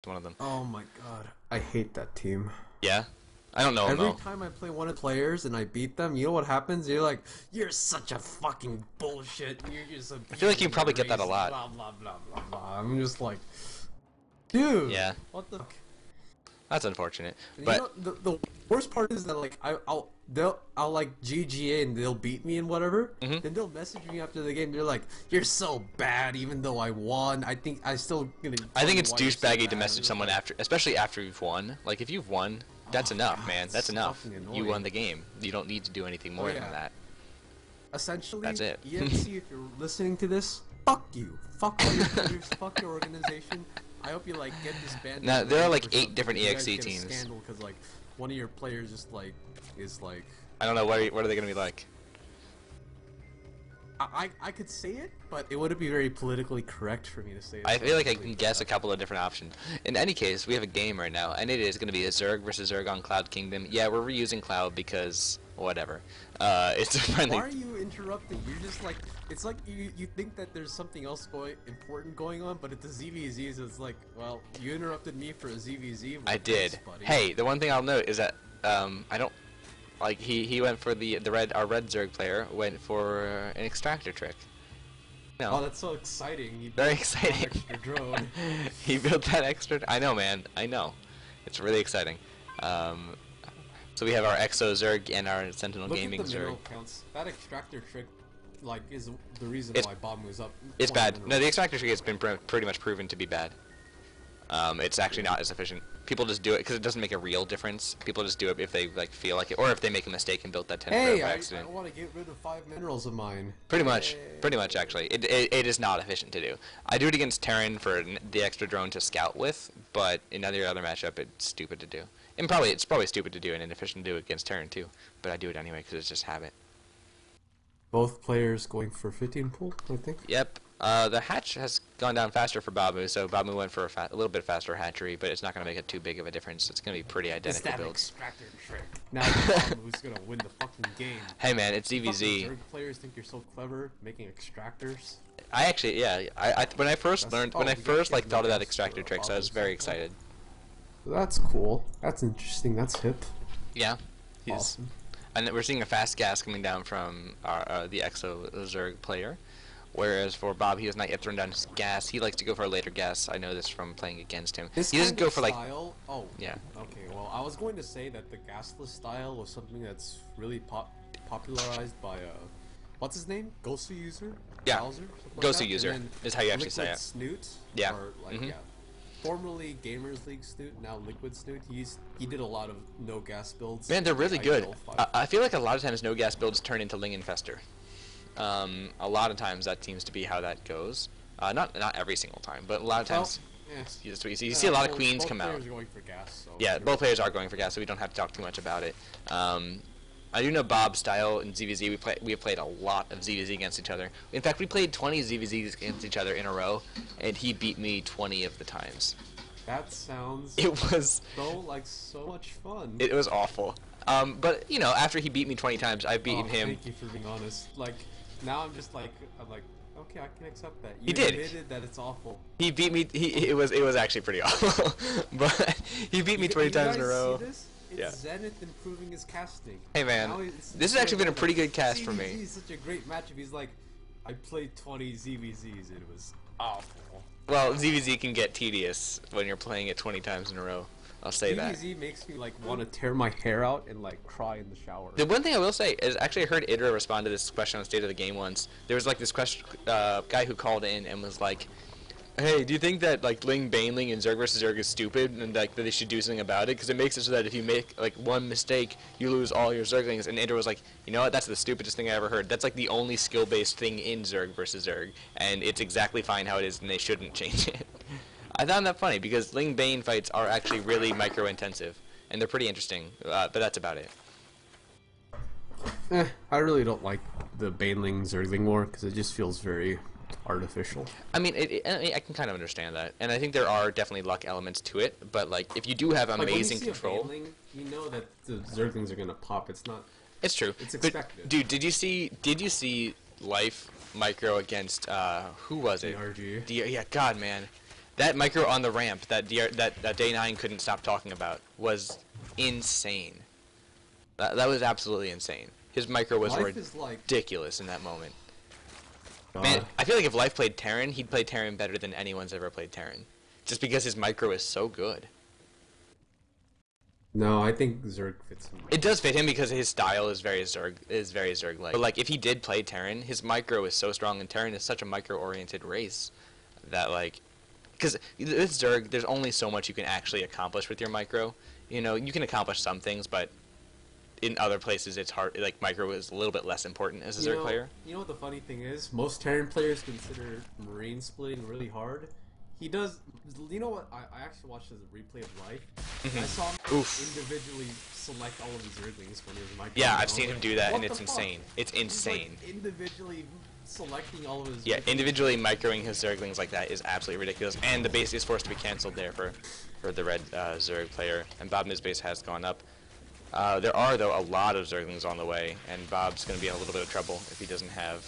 one of them. Oh my god. I hate that team. Yeah? I don't know him, Every though. time I play one of the players and I beat them, you know what happens? You're like, you're such a fucking bullshit. You're just I feel like you probably get that a race, lot. blah blah blah blah blah. I'm just like, dude. Yeah. What the fuck? That's unfortunate. And But you know, the worst part is that like I'll like GGA and they'll beat me and whatever. Then they'll message me after the game. They're like, "You're so bad, even though I won. I think I still gonna." I think tell it's you why you're so douchebaggy to bad." message someone after, especially after you've won. Like, if you've won, that's enough, God, man. That's it's enough. fucking You annoying. won the game. You don't need to do anything more than that. Essentially, That's it. EXE, if you're listening to this, fuck you. Fuck all your players. Fuck your organization. I hope you like get disbanded. Now, there are like or 8 something. different You guys EXE get a teams. Scandal because like one of your players just like is like. I don't know, what are they going to be like? I could say it, but it wouldn't be very politically correct for me to say it. I feel like I can guess a couple of different options. In any case, we have a game right now, and it is going to be a Zerg versus Zerg on Cloud Kingdom. Yeah, we're reusing Cloud because whatever. It's a friendly. Why are you interrupting? You're just like, it's like you think that there's something else important going on, but at the ZVZs, it's like, well, you interrupted me for a ZVZ. Well, I did. thanks, buddy. Hey, the one thing I'll note is that I don't like he went for our red Zerg player went for an extractor trick. No. Oh, that's so exciting. You Very built an exciting. extra drone. He built that extra. I know, man. I know. It's really exciting. So we have our Exo Zerg and our Sentinel Look Gaming at the mineral Zerg. counts. That extractor trick, like, is the reason It's- why Bob is up. It's 20 bad. minerals. No, the extractor trick has been pretty much proven to be bad. It's actually not as efficient. People just do it because it doesn't make a real difference. People just do it if they like feel like it, or if they make a mistake and built that 10 Hey, by I accident. want to get rid of 5 minerals of mine. Pretty much actually. It is not efficient to do. I do it against Terran for the extra drone to scout with, but in every other matchup it's stupid to do. And it's probably stupid to do and inefficient to do against Terran too, but I do it anyway because it's just habit. Both players going for 15 pool, I think. Yep. The hatch has gone down faster for Babu, so Babu went for a little bit faster hatchery, but it's not going to make it too big of a difference. It's going to be pretty It's identical that builds. extractor trick. Now who's gonna win the fucking game? Hey man, it's Fucking ZVZ. Zerg players think you're so clever making extractors. I actually, yeah, when I first That's- learned, oh, when I we got first like kids thought of in that the extractor house, tricks, I was Babu's very something. excited. That's cool. That's interesting. That's hip. Yeah, he's, Awesome. and we're seeing a fast gas coming down from the Exo Zerg player, whereas for Bob, he has not yet thrown down his gas. He likes to go for a later gas. I know this from playing against him. This He doesn't kind go of for like, style, oh yeah. okay. Well, I was going to say that the gasless style was something that's really popularized by what's his name? Gosu user. Yeah. Bowser? Something like Gosu that? user And then is how you actually say Liquid it. Snoot. Yeah. Or like yeah. Formerly Gamers League Snoot, now Liquid Snoot. He did a lot of no gas builds. Man, they're really good. Ideal 5. I feel like a lot of times no gas builds turn into Ling Infester. A lot of times that seems to be how that goes. Not every single time, but a lot of times. Yeah. You see a lot of queens come out. Both players are going for gas. So Yeah, both players are going for gas, so we don't have to talk too much about it. I do know Bob's style in ZVZ. We have played a lot of ZVZ against each other. In fact, we played 20 ZVZs against each other in a row, and he beat me 20 of the times. That sounds It was so much fun. it was awful. But you know, after he beat me 20 times, I've beaten him. Thank you for being honest. Like now I'm like okay, I can accept that. You He did. admitted that it's awful. He beat me. It was actually pretty awful, but he beat me 20 times in a row. See this? It's Yeah. Zenith improving his casting. Hey man, Now this has actually been a pretty good cast for ZVZ me. is such a great matchup. He's like, I played 20 ZVZs and it was awful. Well, ZVZ can get tedious when you're playing it 20 times in a row. I'll say that. ZVZ makes me like want to tear my hair out and like cry in the shower. The one thing I will say is actually I heard Idra respond to this question on State of the Game once. There was like this question, guy who called in and was like, "Hey, do you think that like Ling Baneling and Zerg vs Zerg is stupid and like that they should do something about it? Because it makes it so that if you make like one mistake, you lose all your Zerglings." And Idra was like, "You know what? That's the stupidest thing I ever heard. That's like the only skill-based thing in Zerg vs Zerg, and it's exactly fine how it is, and they shouldn't change it." I found that funny because Ling Bane fights are actually really micro-intensive, and they're pretty interesting. But that's about it. I really don't like the Baneling Zergling war because it just feels very artificial. I mean, I can kind of understand that, and I think there are definitely luck elements to it. But like, if you do have Like, amazing when you see a control, Baneling, you know that the Zerglings are gonna pop. It's not. it's true. It's But, expected. dude, did you see Life Micro against who was it? DRG. Yeah, God, man. That micro on the ramp that Day 9 couldn't stop talking about was insane. That was absolutely insane. His micro was ridiculous in that moment. Man, I feel like if Life played Terran, he'd play Terran better than anyone's ever played Terran. Just because his micro is so good. No, I think Zerg fits him. It does fit him because his style is very Zerg-like. But like, if he did play Terran, his micro is so strong, and Terran is such a micro-oriented race that like, because with Zerg, there's only so much you can actually accomplish with your micro. You know, you can accomplish some things, but in other places it's hard. Like, micro is a little bit less important as a Zerg player. You know what the funny thing is? Most Terran players consider Marine splitting really hard. He does. You know what? I actually watched the replay of Life. I saw him individually select all of his Zerglings when he was micro. Yeah, I've seen him do that, and it's insane. It's insane. He's like individually selecting all of his. Yeah, individually microing his Zerglings like that is absolutely ridiculous, and the base is forced to be canceled there for the red Zerg player, and Bobmoo's base has gone up. There are, though, a lot of Zerglings on the way, and Bob's going to be in a little bit of trouble if he doesn't have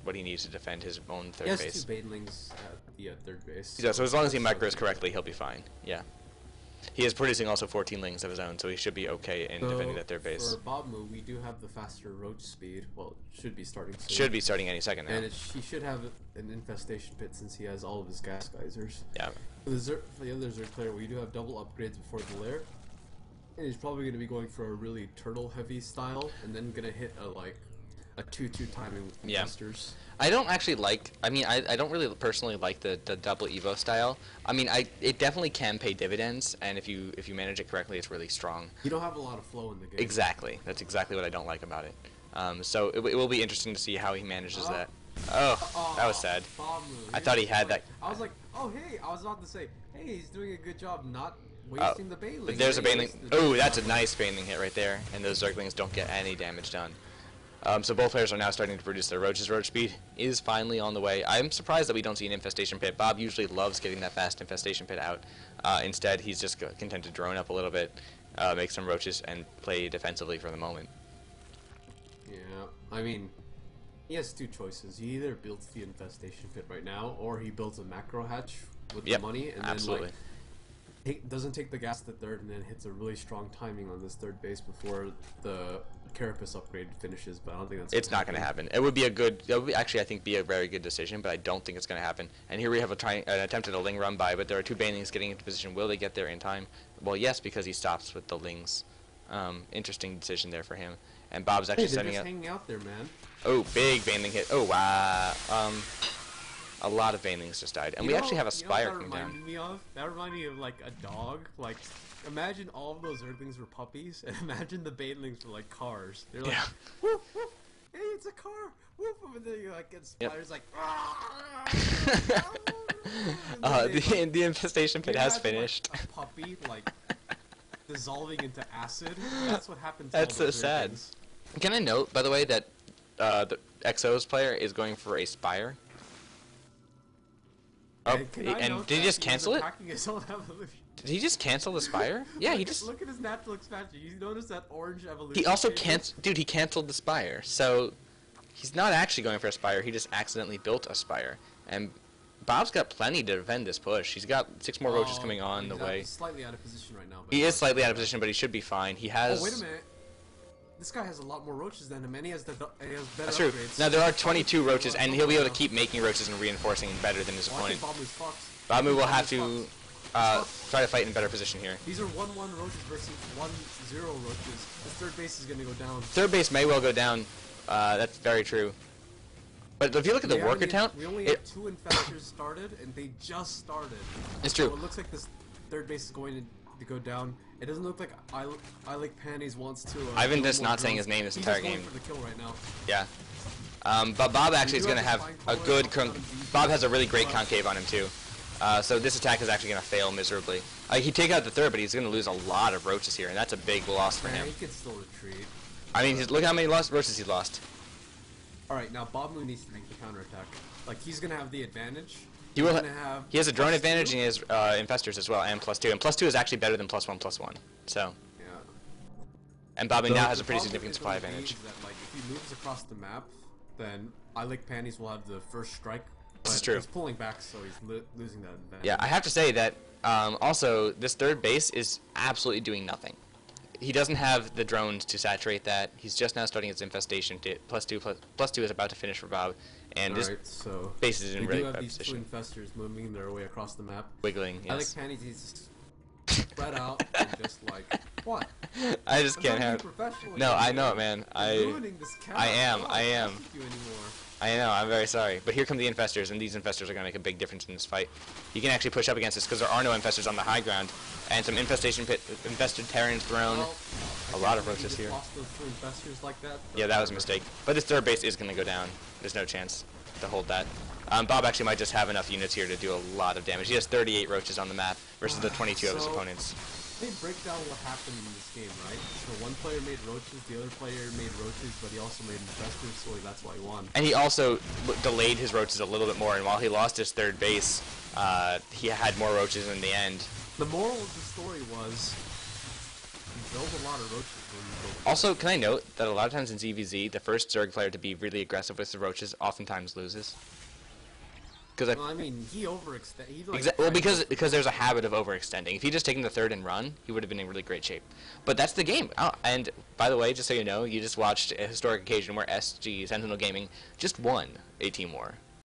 what he needs to defend his own third base. He has 2 Banelings at the third base. Yeah, so as long as he micros correctly, he'll be fine. Yeah. He is producing also 14 lings of his own, so he should be okay in defending that third base. For Bobmoo, we do have the faster roach speed. Well, it should be starting soon. Should be starting any second now. And he should have an infestation pit since he has all of his gas geysers. Yeah. For the other Zerg player, we do have double upgrades before the lair. And he's probably going to be going for a really turtle-heavy style, and then going to hit a 2-2 timing with investors. I don't actually like. I mean, I don't really personally like the double Evo style. I mean, it definitely can pay dividends, and if you manage it correctly, it's really strong. You don't have a lot of flow in the game. Exactly. That's exactly what I don't like about it. So it will be interesting to see how he manages that. Oh, that was sad. I thought he had that. I was like, oh hey, I was about to say, hey, he's doing a good job not wasting the Baneling. But there's a Baneling. Oh, that's a nice Baneling hit right there, and those Zerglings don't get any damage done. So both players are now starting to produce their roaches. Roach speed is finally on the way. I'm surprised that we don't see an infestation pit. Bob usually loves getting that fast infestation pit out. Instead, he's just content to drone up a little bit, make some roaches, and play defensively for the moment. Yeah, I mean, he has 2 choices. He either builds the infestation pit right now, or he builds a macro hatch with the money, and then doesn't take the gas to third, and then hits a really strong timing on this third base before the Carapace upgrade finishes. But I don't think that's. It's not going to happen. It would be actually, I think, be a very good decision, but I don't think it's going to happen. And here we have an attempt at a Ling run by, but there are 2 Banelings getting into position. Will they get there in time? Well, yes, because he stops with the Lings. Interesting decision there for him. And Bob's actually setting up. Hanging out there, man. Oh, big Baneling hit. Oh, wow. A lot of Banelings just died, and we actually have a Spire coming down. That reminded me of like a dog. Like, imagine all of those Zerglings were puppies, and imagine the Banelings were like cars. They're like, woof, woof, hey, it's a car, woof, and then you like get Spire's like, the infestation pit has finished. Like, a puppy like dissolving into acid. That's what happens. That's so sad. Can I note, by the way, that the XO's player is going for a Spire? Oh, and did he just cancel it? Did he just cancel the Spire? Yeah, he just... Look at his natural expansion. You notice that orange evolution? He also Dude, he canceled the Spire. So, he's not actually going for a Spire. He just accidentally built a Spire. And Bob's got plenty to defend this push. He's got 6 more roaches coming on the way. He's slightly out of position right now. He is slightly out of position, but he should be fine. He has... Oh, wait a minute. This guy has a lot more roaches than him, and he has better That's true. upgrades. Now, there are 22 roaches, and he'll be able to keep making roaches and reinforcing better than his opponent. Bobmoo will have to try to fight in better position here. These are 1-1 roaches versus 1-0 roaches. The third base is going to go down. Third base may well go down. That's very true. But if you look at the worker count... We only have 2 infestors started, and they just started. It's true. So it looks like this third base is going to go down. It doesn't look like xOiLickPanties wants to... Ivan just not saying his name this entire game. He's just going for the kill right now. Yeah. But Bob actually is going to have a good... Bob has a really great concave on him, too. So this attack is actually going to fail miserably. He'd take out the third, but he's going to lose a lot of roaches here, and that's a big loss for him. He can still retreat. I mean, look how many roaches he lost. Alright, now Bobmoo needs to make the counterattack. Like, he's going to have the advantage. He has a drone advantage, and he has infestors as well, and +2. And +2 is actually better than +1/+1. So. Yeah. And Bobmoo now has a pretty significant supply advantage. That, like, if he moves across the map, then xOiLickPanties will have the first strike This is but true. he's pulling back, so he's losing that advantage. Yeah, I have to say that also this third base is absolutely doing nothing. He doesn't have the drones to saturate that. He's just now starting his infestation. Plus two is about to finish for Bob, and this so base is in really bad these position. two infestors moving their way across the map. Wiggling, yes. xOiLickPanties is spread out and just like, what? I just can't have. No, I know it, man. Ruining this I am. You anymore. I know, I'm very sorry. But here come the infestors, and these infestors are going to make a big difference in this fight. You can actually push up against this because there are no infestors on the high ground. And some infested Terrans thrown. Well, a lot of roaches here. Lost those two infestors like that. Yeah, that was a mistake. But this third base is going to go down. There's no chance to hold that. Bob actually might just have enough units here to do a lot of damage. He has 38 roaches on the map versus the 22 of his opponents. They break down what happened in this game, right? So one player made roaches, the other player made roaches, but he also made infestors, so that's why he won. And he also delayed his roaches a little bit more, and while he lost his third base, he had more roaches in the end. The moral of the story was, you build a lot of roaches when you build. Also, can I note that a lot of times in ZVZ, the first Zerg player to be really aggressive with the roaches oftentimes loses? Well, I mean, he overextended. Like, well, because there's a habit of overextending. If he just taken the third and run, he would have been in really great shape. But that's the game. Oh, and by the way, just so you know, you just watched a historic occasion where SG Sentinel Gaming just won a team war.